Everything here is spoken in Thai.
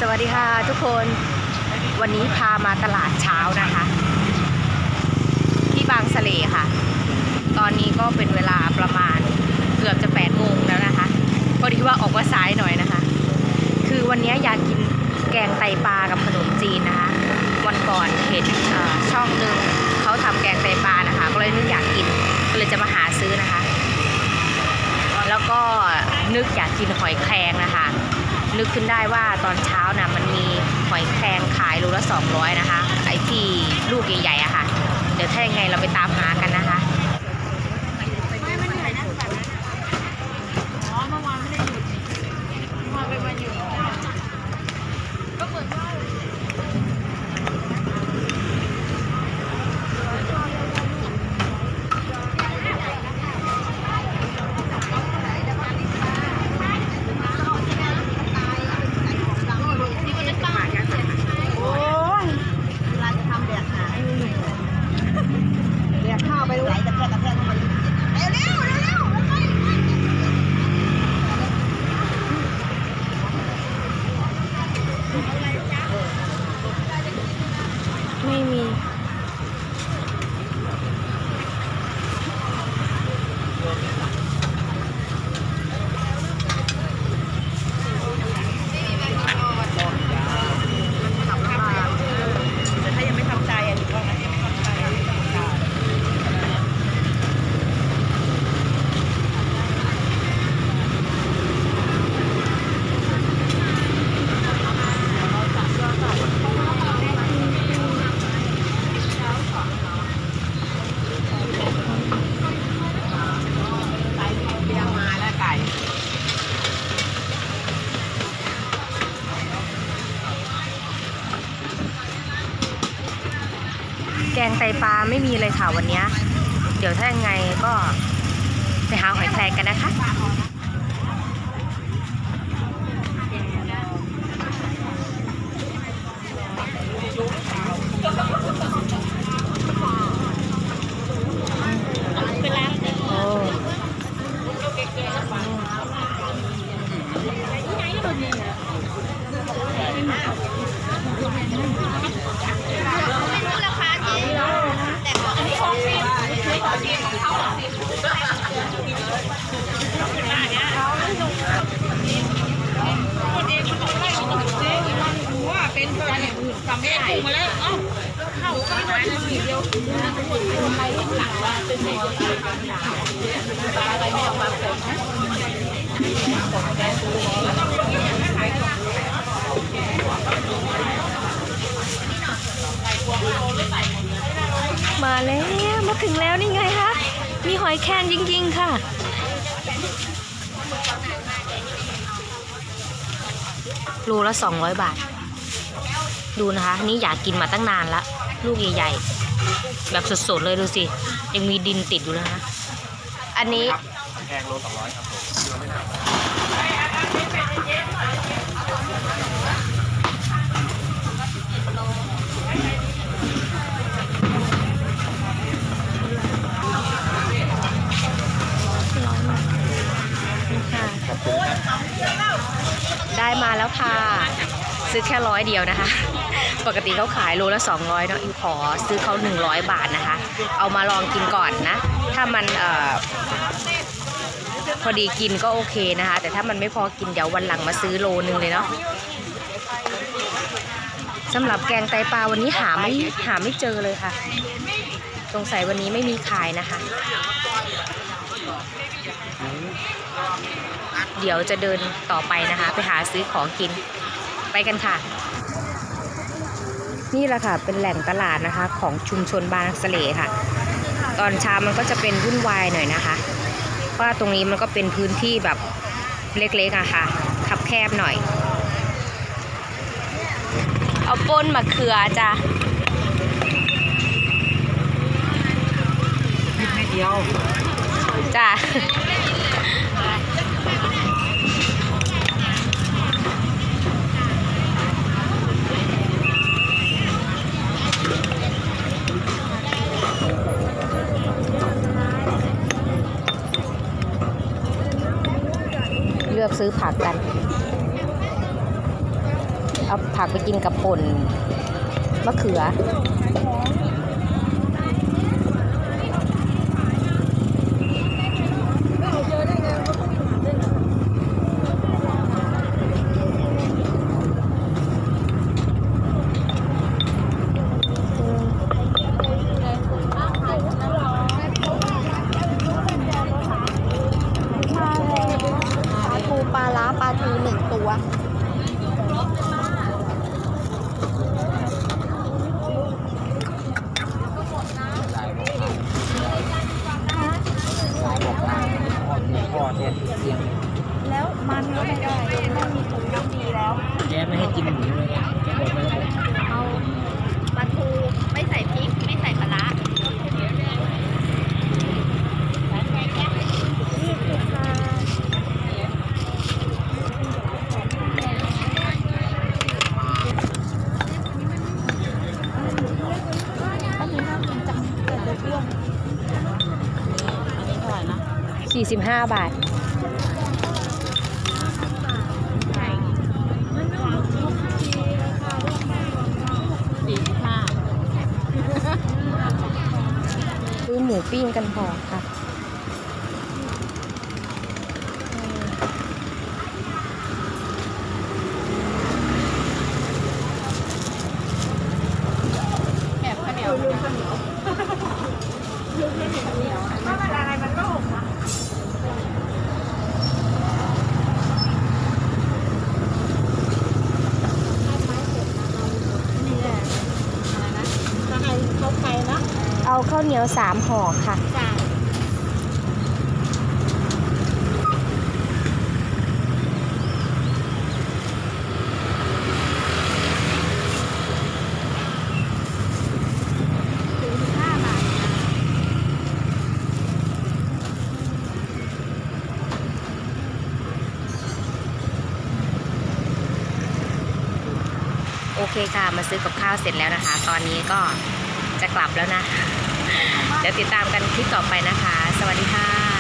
สวัสดีค่ะทุกคนวันนี้พามาตลาดเช้านะคะที่บางสะเลค่ะตอนนี้ก็เป็นเวลาประมาณเกือบจะ8 โมงแล้วนะคะพอดีว่าออกมาสายหน่อยนะคะคือวันนี้อยากกินแกงไตปลากับขนมจีนนะคะวันก่อนเห็นช่องหนึ่งเขาทำแกงไตปลานะคะก็เลยนึกอยากกินก็เลยจะมาหาซื้อนะคะแล้วก็นึกอยากกินหอยแครงนะคะนึกขึ้นได้ว่าตอนเช้านะมันมีหอยแครงขายโลละ200นะคะไอ้ที่ลูกใหญ่ๆอะค่ะเดี๋ยวถ้ายังไงเราไปตามหากันนะคะไม่มีแกงไตปลาไม่มีเลยค่ะวันนี้เดี๋ยวถ้ายังไงก็ไปหาหอยแครงกันนะคะมาแล้วมาถึงแล้วนี่ไงคะมีหอยแครงจริงๆค่ะโลละ200 บาทดูนะคะนี่อยากกินมาตั้งนานละลูกใหญ่ๆแบบสดๆเลยดูสิยังมีดินติดอยู่นะคะอันนี้แพงโล200ครับได้มาแล้วค่ะซื้อแค่100 เดียวนะคะปกติเขาขายโลละ200เนาะอิวขอซื้อเขา100 บาทนะคะเอามาลองกินก่อนนะถ้ามันพอดีกินก็โอเคนะคะแต่ถ้ามันไม่พอกินเดี๋ยววันหลังมาซื้อโลนึงเลยเนาะสำหรับแกงไตปลาวันนี้หาไม่เจอเลยค่ะสงสัยวันนี้ไม่มีขายนะคะเดี๋ยวจะเดินต่อไปนะคะไปหาซื้อของกินไปกันค่ะนี่แหละค่ะเป็นแหล่งตลาดนะคะของชุมชนบางสะเลค่ะตอนเช้ามันก็จะเป็นวุ่นวายหน่อยนะคะเพราะตรงนี้มันก็เป็นพื้นที่แบบเล็กๆอะค่ะคับแคบหน่อยเอาป้นมะเขือจ้ะนิดเดียวจ้ะเลือกซื้อผักกัน เอาผักไปกินกับป่นมะเขือ ปลาทูปลาล้าปลาทู1 ตัวแล้วมันก็ไม่ได้ต้องมีถุงน้ำดีแล้ว แกไม่ให้กินหมูเลยแกบอกไม่ได้ เอาปลาทูไม่ใส่พริกไม่ใส่ปลาร้าอันนี้น่ากินจังแต่เด็กอ้วนอันนี้เท่าไหร่นะ 45 บาท ซื้อหมูปิ้งกันพอค่ะ แอบข้าวเหนียวลืมข้าวเหนียวลืมข้าวเหนียวถ้ามันอะไรมันโล่งนะนี่แหละอะไรนะถ้าใครเขาไปนะ เอาข้าวเหนียว3 ห่อค่ะ จ้า45 บาท โอเคค่ะ มาซื้อกับข้าวเสร็จแล้วนะคะ ตอนนี้ก็จะกลับแล้วนะ เดี๋ยวติดตามกันคลิปต่อไปนะคะ สวัสดีค่ะ